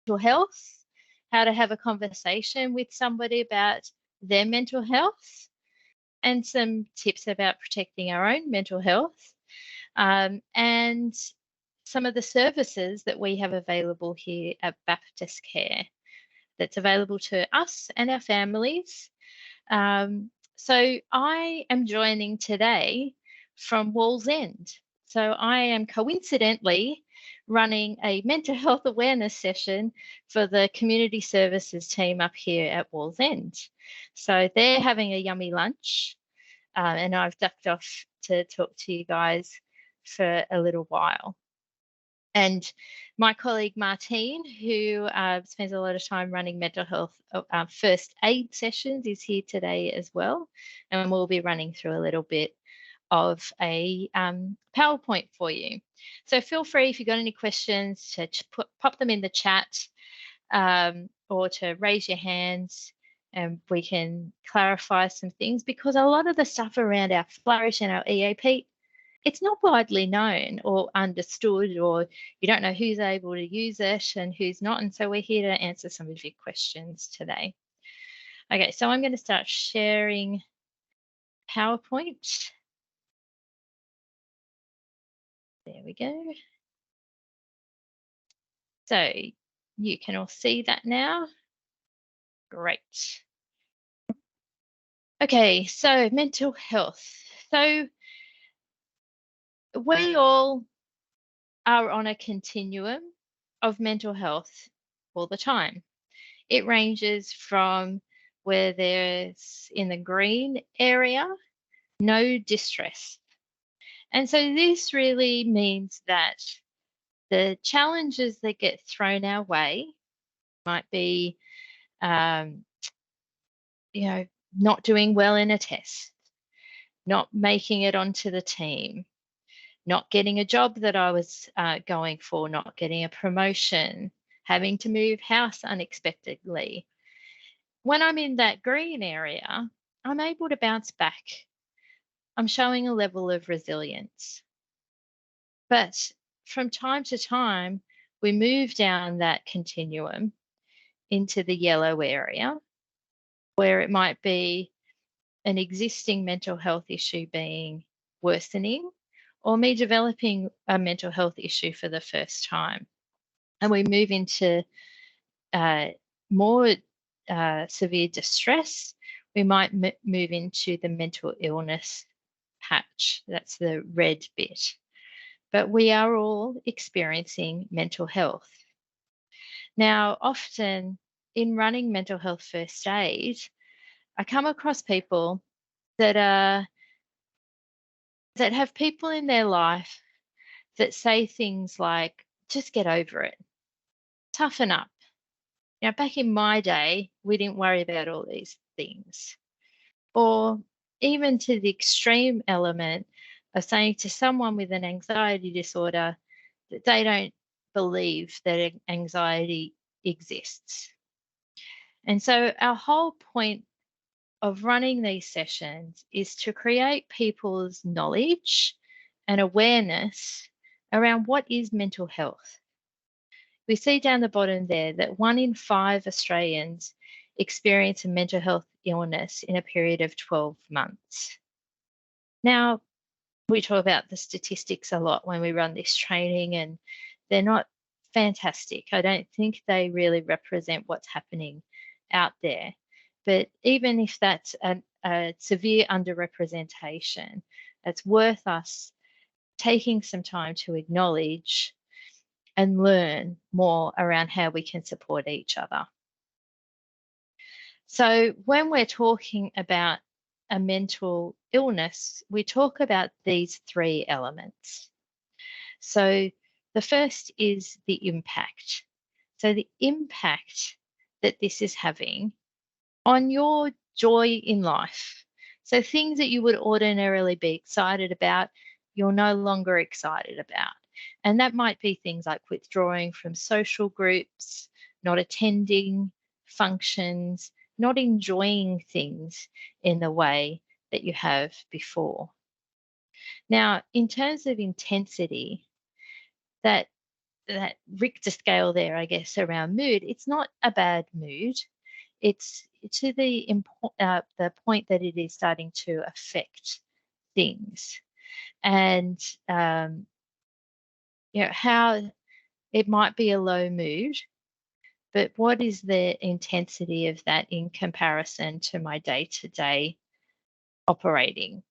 mental health, how to have a conversation with somebody about their mental health, and some tips about protecting our own mental health, and some of the services that we have available here at Baptist Care that's available to us and our families. So I am joining today from Wallsend. So I am coincidentally running a mental health awareness session for the community services team up here at Wallsend. So they're having a yummy lunch, and I've ducked off to talk to you guys for a little while. And my colleague Martine, who spends a lot of time running mental health first aid sessions, is here today as well. And we'll be running through a little bit of a PowerPoint for you. So feel free, if you've got any questions, to pop them in the chat, or to raise your hands, and we can clarify some things, because a lot of the stuff around our Flourish and our EAP, it's not widely known or understood, or you don't know who's able to use it and who's not. And so we're here to answer some of your questions today. Okay, so I'm going to start sharing PowerPoint. There we go. So you can all see that now. Great. Okay, so mental health. So we all are on a continuum of mental health all the time. It ranges from where there's, in the green area, no distress. And so this really means that the challenges that get thrown our way might be, not doing well in a test, not making it onto the team, not getting a job that I was going for, not getting a promotion, having to move house unexpectedly. When I'm in that green area, I'm able to bounce back. I'm showing a level of resilience. But from time to time, we move down that continuum into the yellow area, where it might be an existing mental health issue being worsening, or me developing a mental health issue for the first time. And we move into more severe distress. We might move into the mental illness patch. That's the red bit. But we are all experiencing mental health. Now, often in running mental health first aid, I come across people that have people in their life that say things like, just get over it, toughen up. Back in my day, we didn't worry about all these things. Or even to the extreme element of saying to someone with an anxiety disorder that they don't believe that anxiety exists. And so our whole point of running these sessions is to create people's knowledge and awareness around what is mental health. We see down the bottom there that 1 in 5 Australians experience a mental health illness in a period of 12 months. Now, we talk about the statistics a lot when we run this training, and they're not fantastic. I don't think they really represent what's happening out there. But even if that's a severe underrepresentation, it's worth us taking some time to acknowledge and learn more around how we can support each other. So when we're talking about a mental illness, we talk about these 3 elements. So the first is the impact. So the impact that this is having on your joy in life. So things that you would ordinarily be excited about, you're no longer excited about. And that might be things like withdrawing from social groups, not attending functions, not enjoying things in the way that you have before. Now, in terms of intensity, that that Richter scale there, I guess, around mood, it's not a bad mood. It's to the point that it is starting to affect things, and how it might be a low mood, but what is the intensity of that in comparison to my day-to-day operating?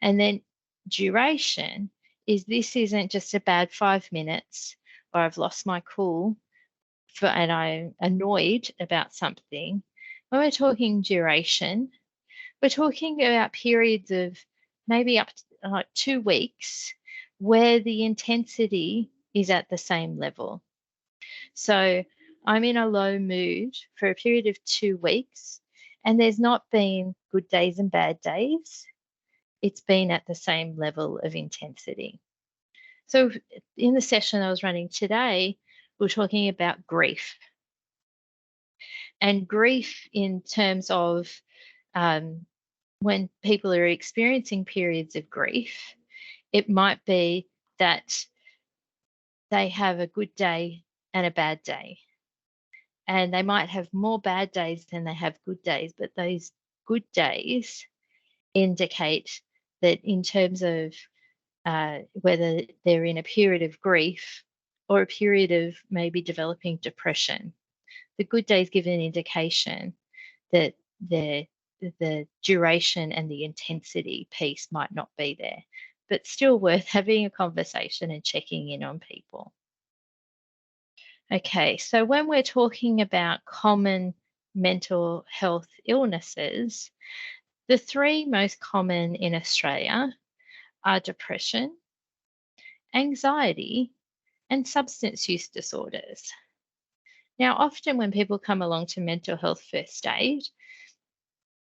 And then duration is, this isn't just a bad 5 minutes or I've lost my cool and I'm annoyed about something. When we're talking duration, we're talking about periods of maybe up to like 2 weeks where the intensity is at the same level. So I'm in a low mood for a period of 2 weeks, and there's not been good days and bad days. It's been at the same level of intensity. So in the session I was running today, we were talking about grief. And grief in terms of when people are experiencing periods of grief, it might be that they have a good day and a bad day. And they might have more bad days than they have good days, but those good days indicate that in terms of whether they're in a period of grief or a period of maybe developing depression. The good days give an indication that the duration and the intensity piece might not be there, but still worth having a conversation and checking in on people. Okay, so when we're talking about common mental health illnesses, the 3 most common in Australia are depression, anxiety, and substance use disorders. Now, often when people come along to mental health first aid,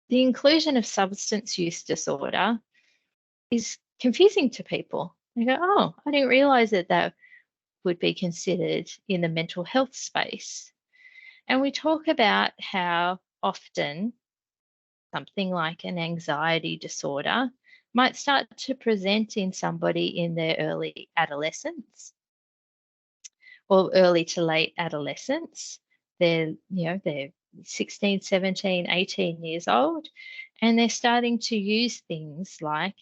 the inclusion of substance use disorder is confusing to people. They go, oh, I didn't realize that that would be considered in the mental health space. And we talk about how often something like an anxiety disorder might start to present in somebody in their early adolescence or early to late adolescence. They're 16, 17, 18 years old, and they're starting to use things like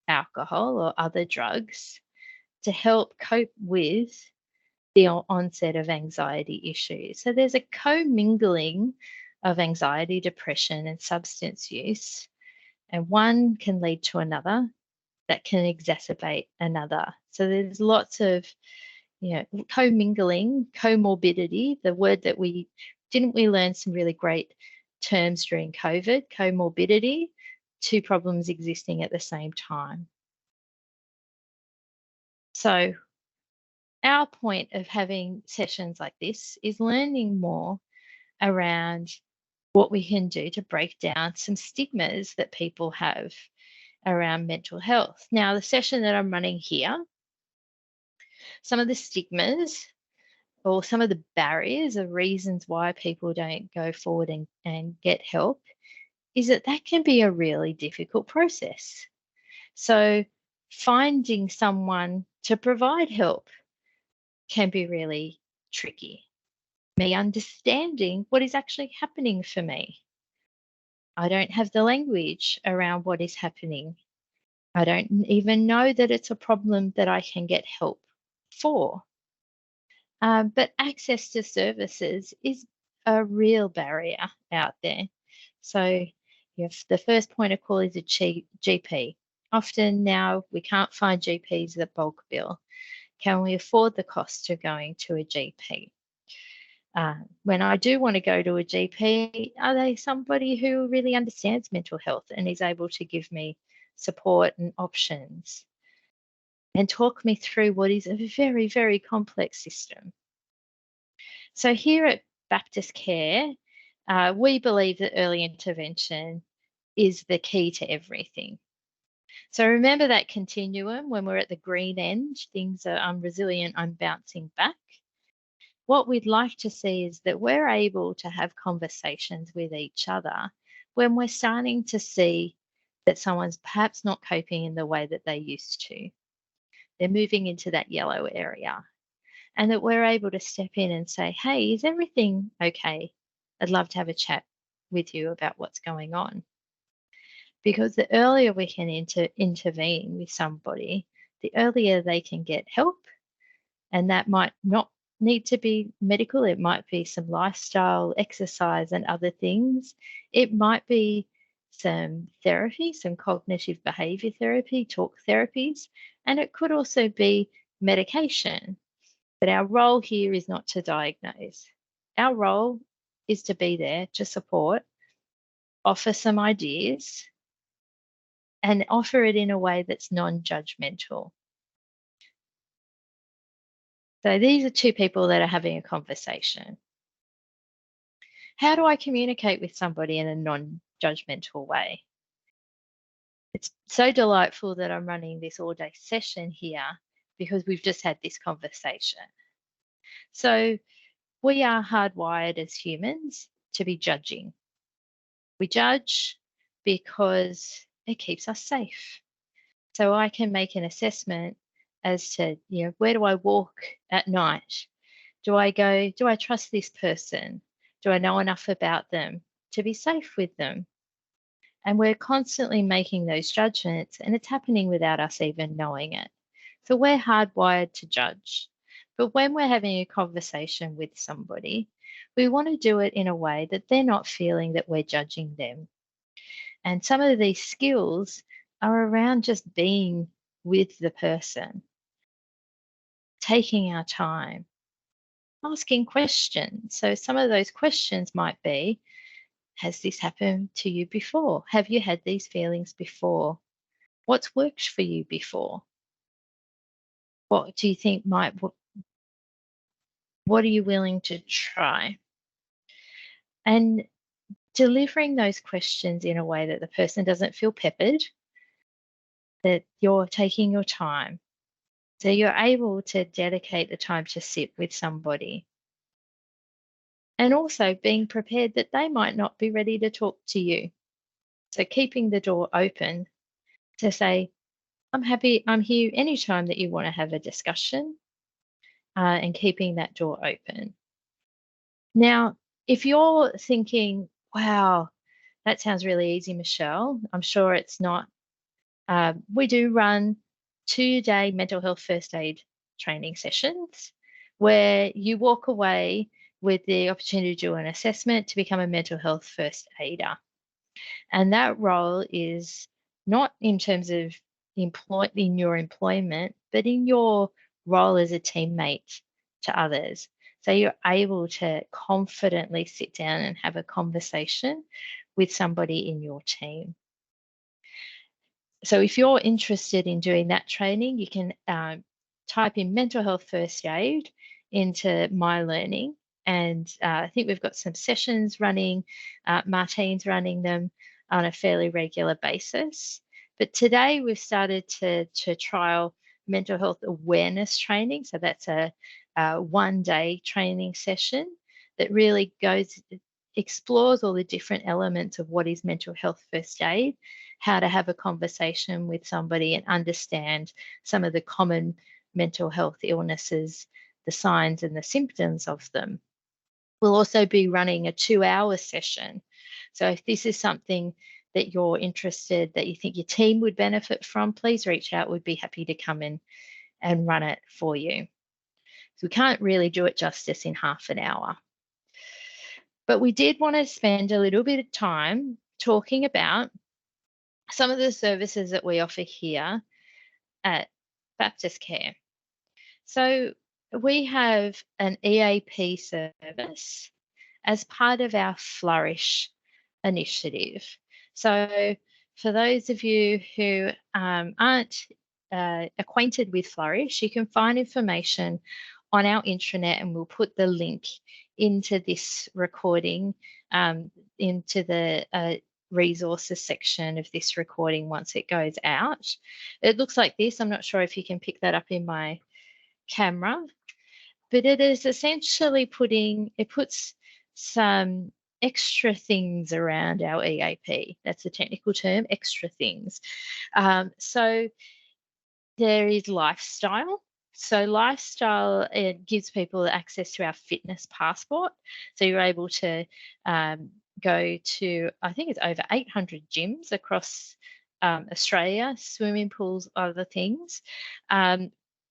alcohol or other drugs to help cope with the onset of anxiety issues. So there's a commingling of anxiety, depression, and substance use, and one can lead to another that can exacerbate another. So there's lots of commingling, comorbidity, the word that we learn some really great terms during COVID, comorbidity, 2 problems existing at the same time. So our point of having sessions like this is learning more around what we can do to break down some stigmas that people have around mental health. Now, the session that I'm running here, some of the stigmas or some of the barriers or reasons why people don't go forward and get help is that can be a really difficult process. So finding someone to provide help can be really tricky. Me understanding what is actually happening for me. I don't have the language around what is happening. I don't even know that it's a problem that I can get help for. But access to services is a real barrier out there. So if the first point of call is a GP. Often now we can't find GPs that bulk bill. Can we afford the cost of going to a GP? When I do want to go to a GP, are they somebody who really understands mental health and is able to give me support and options and talk me through what is a very, very complex system? So here at Baptist Care, we believe that early intervention is the key to everything. So remember that continuum. When we're at the green end, things are unresilient, I'm bouncing back. What we'd like to see is that we're able to have conversations with each other when we're starting to see that someone's perhaps not coping in the way that they used to. They're moving into that yellow area. and that we're able to step in and say, hey, is everything okay? I'd love to have a chat with you about what's going on. Because the earlier we can intervene with somebody, the earlier they can get help. And that might not need to be medical, it might be some lifestyle, exercise, and other things. It might be some therapy, some cognitive behavior therapy, talk therapies, and it could also be medication. But our role here is not to diagnose. Our role is to be there to support, offer some ideas, and offer it in a way that's non-judgmental. So these are two people that are having a conversation. How do I communicate with somebody in a non-judgmental way? It's so delightful that I'm running this all-day session here because we've just had this conversation. So we are hardwired as humans to be judging. We judge because it keeps us safe. So I can make an assessment as to, where do I walk at night? Do I trust this person? Do I know enough about them to be safe with them? And we're constantly making those judgments, and it's happening without us even knowing it. So we're hardwired to judge. But when we're having a conversation with somebody, we want to do it in a way that they're not feeling that we're judging them. And some of these skills are around just being with the person, taking our time, asking questions. So some of those questions might be, has this happened to you before? Have you had these feelings before? What's worked for you before? What do you think what are you willing to try? And delivering those questions in a way that the person doesn't feel peppered, that you're taking your time. So you're able to dedicate the time to sit with somebody. And also being prepared that they might not be ready to talk to you. So keeping the door open to say, I'm here anytime that you want to have a discussion, and keeping that door open. Now, if you're thinking, wow, that sounds really easy, Michelle, I'm sure it's not. We do run 2-day mental health first aid training sessions where you walk away with the opportunity to do an assessment to become a mental health first aider. And that role is not in terms of in your employment, but in your role as a teammate to others. So you're able to confidently sit down and have a conversation with somebody in your team. So if you're interested in doing that training, you can type in mental health first aid into My Learning. And I think we've got some sessions running. Martine's running them on a fairly regular basis. But today we've started to trial mental health awareness training. So that's a 1-day training session that really explores all the different elements of what is mental health first aid, how to have a conversation with somebody and understand some of the common mental health illnesses, the signs and the symptoms of them. We'll also be running a 2-hour session. So if this is something that you're interested, that you think your team would benefit from, please reach out. We'd be happy to come in and run it for you. So we can't really do it justice in half an hour. But we did want to spend a little bit of time talking about some of the services that we offer here at Baptist Care. So we have an EAP service as part of our Flourish initiative. So for those of you who aren't acquainted with Flourish, you can find information on our intranet, and we'll put the link into this recording, into the resources section of this recording once it goes out. It looks like this. I'm not sure if you can pick that up in my camera, but it is essentially it puts some extra things around our EAP. That's the technical term, extra things. So there is lifestyle. So lifestyle, it gives people access to our fitness passport. So you're able to go to, I think it's over 800 gyms across Australia, swimming pools, other things,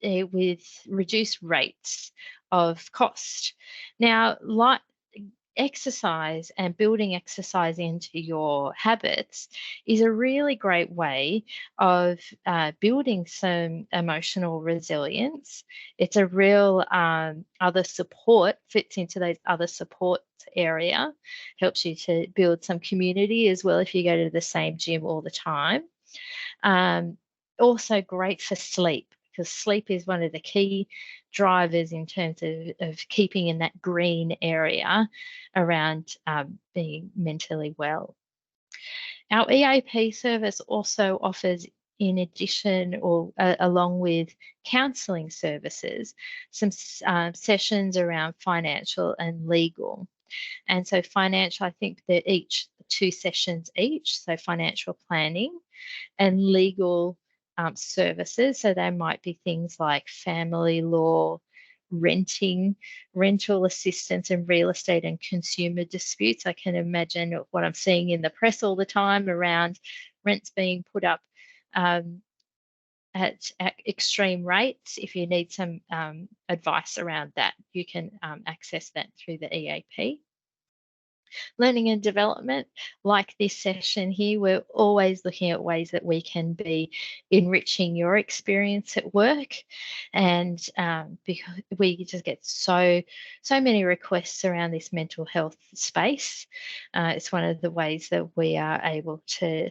with reduced rates of cost. Now, like exercise and building exercise into your habits is a really great way of building some emotional resilience. It's a real other support, fits into those other support area, helps you to build some community as well if you go to the same gym all the time. Um, Also great for sleep, because sleep is one of the key drivers in terms of keeping in that green area around being mentally well. Our EAP service also offers, in addition or along with counselling services, some sessions around financial and legal. And so financial, I think they're each 2 sessions each, so financial planning and legal services. So they might be things like family law, renting, rental assistance, and real estate and consumer disputes. I can imagine what I'm seeing in the press all the time around rents being put up um, at extreme rates. If you need some advice around that, you can access that through the EAP. Learning and development, like this session here, we're always looking at ways that we can be enriching your experience at work. And because we just get so many requests around this mental health space, it's one of the ways that we are able to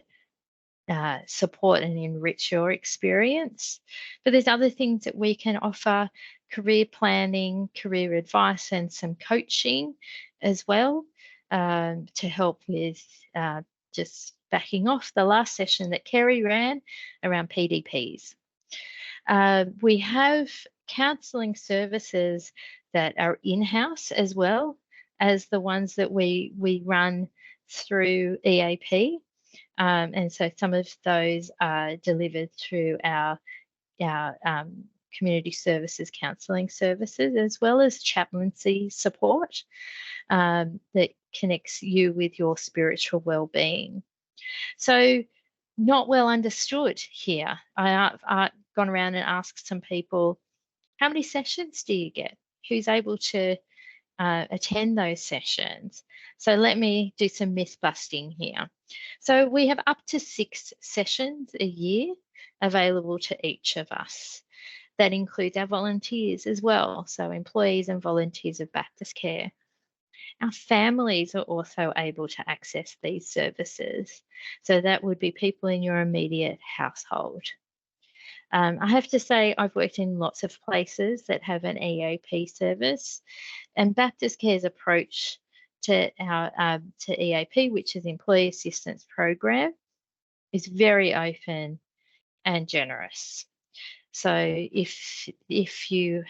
support and enrich your experience. But there's other things that we can offer: career planning, career advice, and some coaching as well, to help with just backing off the last session that Kerry ran around PDPs. We have counselling services that are in-house as well as the ones that we run through EAP. And so some of those are delivered through our community services counselling services, as well as chaplaincy support that connects you with your spiritual well-being. So not well understood here. I've gone around and asked some people, how many sessions do you get? Who's able to attend those sessions? So let me do some myth busting here. So we have up to 6 sessions a year available to each of us. That includes our volunteers as well, so employees and volunteers of Baptist Care. Our families are also able to access these services. So that would be people in your immediate household. I have to say, I've worked in lots of places that have an EAP service, and Baptist Care's approach to our to EAP, which is Employee Assistance Program, is very open and generous. So if you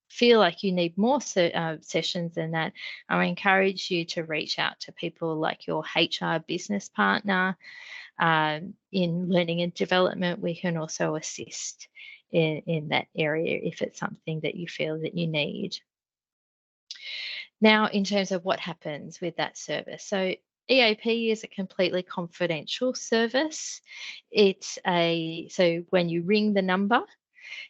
feel like you need more sessions than that, I encourage you to reach out to people like your HR business partner. In learning and development, we can also assist in that area if it's something that you feel that you need. Now, in terms of what happens with that service, so EAP is a completely confidential service. So when you ring the number,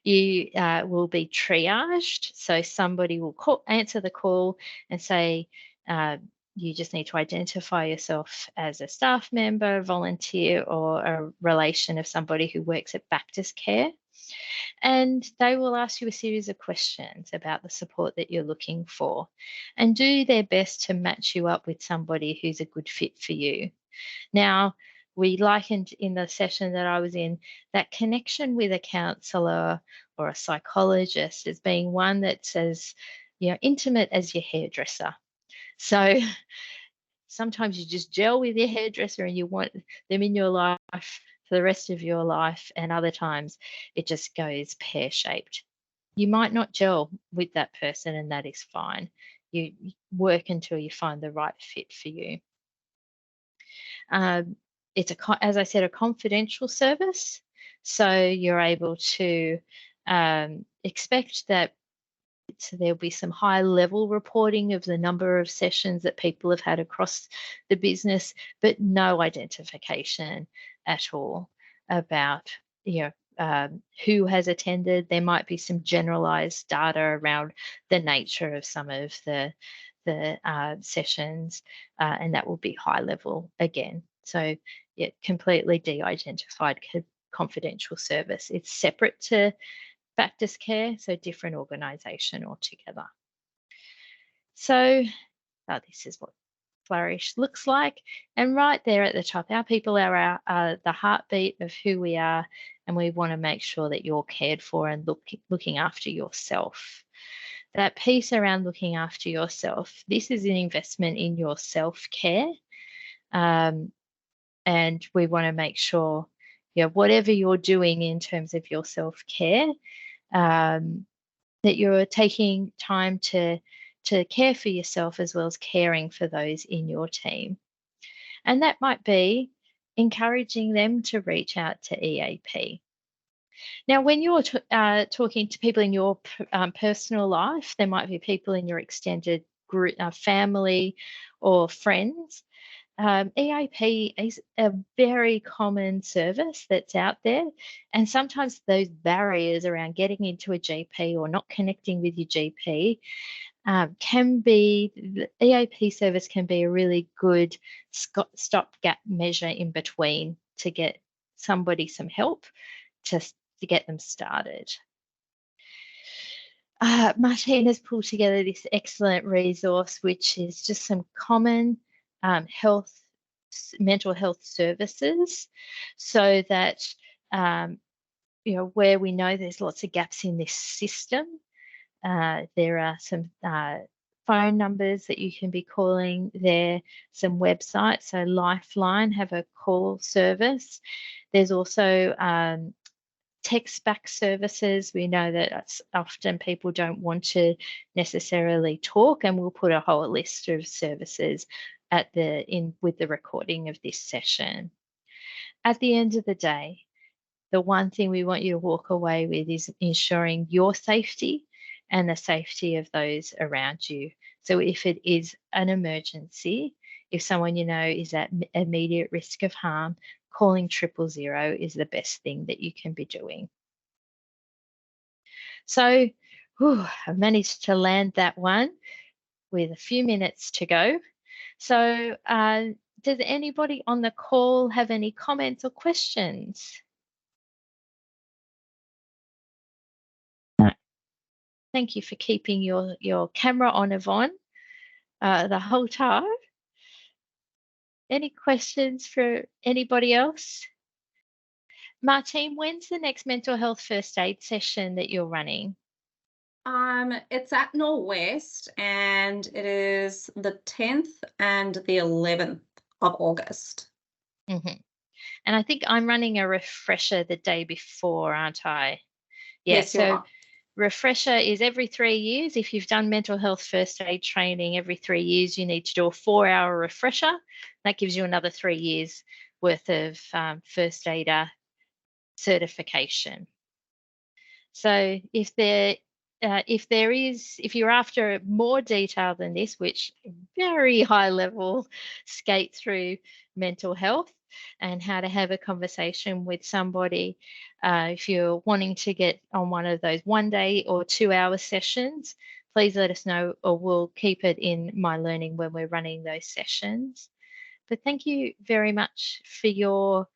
you will be triaged. So somebody will answer the call and say, you just need to identify yourself as a staff member, volunteer, or a relation of somebody who works at Baptist Care. And they will ask you a series of questions about the support that you're looking for and do their best to match you up with somebody who's a good fit for you. Now, we likened in the session that I was in that connection with a counsellor or a psychologist as being one that's as intimate as your hairdresser. So sometimes you just gel with your hairdresser and you want them in your life for the rest of your life, and other times it just goes pear-shaped. You might not gel with that person, and that is fine. You work until you find the right fit for you. It's as I said, a confidential service, so you're able to expect that there'll be some high level reporting of the number of sessions that people have had across the business, but no identification at all about, who has attended. There might be some generalized data around the nature of some of the sessions, and that will be high level again. So yeah, completely de-identified confidential service. It's separate to Baptist Care, so different organisation altogether. So this is what Flourish looks like, and right there at the top, our people are the heartbeat of who we are, and we want to make sure that you're cared for and looking after yourself. That piece around looking after yourself, this is an investment in your self-care, and we want to make sure, whatever you're doing in terms of your self-care, that you're taking time to care for yourself as well as caring for those in your team. And that might be encouraging them to reach out to EAP. Now, when you're talking to people in your personal life, there might be people in your extended group, family or friends. EAP is a very common service that's out there, and sometimes those barriers around getting into a GP or not connecting with your GP the EAP service can be a really good stopgap measure in between to get somebody some help to get them started. Martine has pulled together this excellent resource, which is just some common mental health services, so that where we know there's lots of gaps in this system, there are some phone numbers that you can be calling there, some websites. So Lifeline have a call service. There's also text back services. We know that often people don't want to necessarily talk, and we'll put a whole list of services with the recording of this session. At the end of the day, the one thing we want you to walk away with is ensuring your safety and the safety of those around you. So if it is an emergency, if someone you know is at immediate risk of harm, calling 000 is the best thing that you can be doing. So I've managed to land that one with a few minutes to go. So does anybody on the call have any comments or questions? No. Thank you for keeping your camera on, Yvonne, the whole time. Any questions for anybody else? Martine, when's the next mental health first aid session that you're running? It's at Norwest, and it is the 10th and the 11th of August. Mm-hmm. And I think I'm running a refresher the day before, aren't I? Yeah, yes, you are. Refresher is every 3 years. If you've done mental health first aid training every 3 years, you need to do a 4-hour refresher. That gives you another 3 years worth of first aider certification. So if you're after more detail than this, which very high level skate through mental health and how to have a conversation with somebody, if you're wanting to get on one of those 1 day or 2 hour sessions, please let us know, or we'll keep it in My Learning when we're running those sessions. But thank you very much for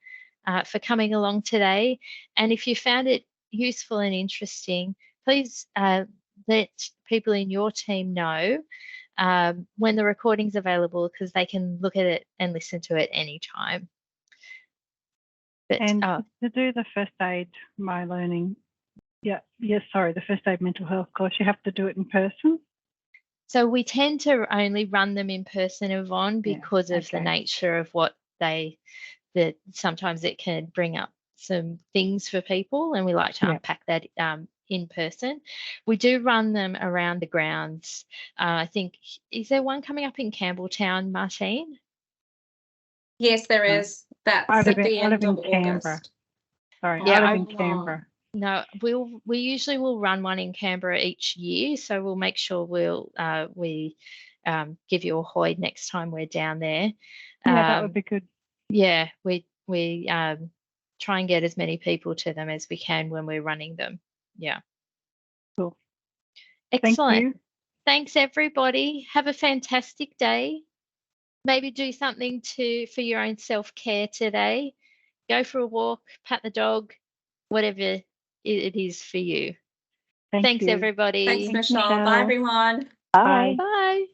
for coming along today. And if you found it useful and interesting, please let people in your team know when the recording's available, because they can look at it and listen to it anytime. And to do the first aid My Learning, the first aid mental health course, you have to do it in person? So we tend to only run them in person, Yvonne, because of the nature of what that sometimes it can bring up some things for people, and we like to unpack that in person. We do run them around the grounds. I think, is there one coming up in Campbelltown, Martine? Yes, there is. That's at the end of August. Sorry, I live in Canberra. No, we usually will run one in Canberra each year, so we'll make sure we give you a hoy next time we're down there. Yeah, that would be good. Yeah, we try and get as many people to them as we can when we're running them. Yeah. Cool. Excellent. Thank you. Thanks, everybody. Have a fantastic day. Maybe do something for your own self-care today. Go for a walk, pat the dog, whatever it is for you. Thanks, you. everybody. Thanks, Thanks, Michelle. Bye, Michelle. everyone. Bye. Bye.